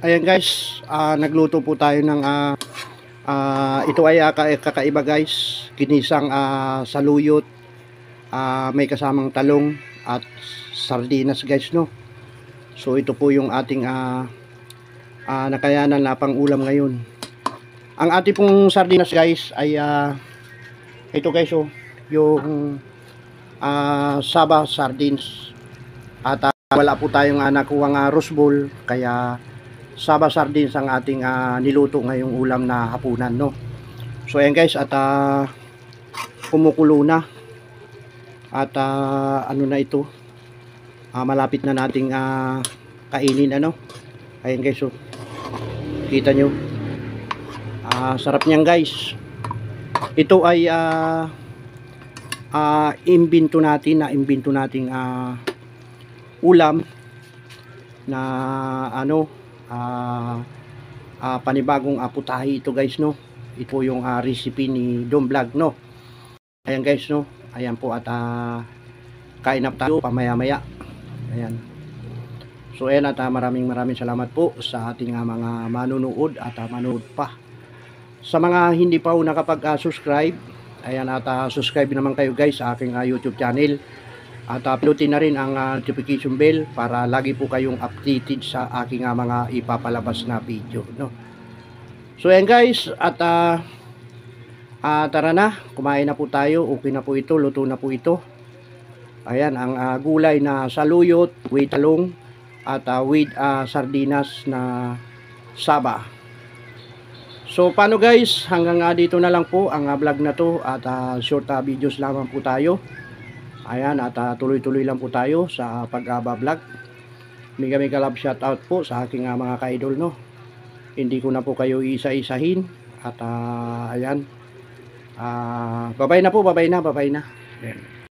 Ayan guys, nagluto po tayo ng ito ay kakaiba guys. Ginisang saluyot, may kasamang talong at sardinas guys, no. So ito po yung ating nakayanan na pang ulam ngayon. Ang ating pong sardinas guys ay ito guys, oh, yung Saba sardines. At wala po tayong nakuwang rose bowl, kaya Saba sardines ang ating niluto ngayong ulam na hapunan, no. So ayan guys, at kumukulo na. At ano na ito, malapit na nating kainin, ano. Ayan guys, oh, kita nyo, sarap niyan guys. Ito ay imbento nating ulam na ano, panibagong putahe ito guys, no. Ito yung recipe ni Dom Vlog, no. Ayan guys, no. Ayan po, at kain na tayo pamaya-maya. Ayan. So ayan, at maraming salamat po sa ating mga manunood at manood pa. Sa mga hindi pa nakapag-subscribe, ayan, at subscribe naman kayo guys sa aking YouTube channel. At pinutin na rin ang notification bell para lagi po kayong updated sa aking mga ipapalabas na video, no. So ayan guys, at tara na, kumain na po tayo. Okay na po ito, luto na po ito. Ayan, ang gulay na saluyot with talong at with sardinas na Saba. So paano guys, hanggang dito na lang po ang vlog na to, at short videos lamang po tayo. Ayan, at tuloy-tuloy lang po tayo sa pag-vlog. Mega love shout out po sa aking mga ka-idol, no. Hindi ko na po kayo isa-isahin. At ayan, bye-bye na po, bye-bye na. Ayan.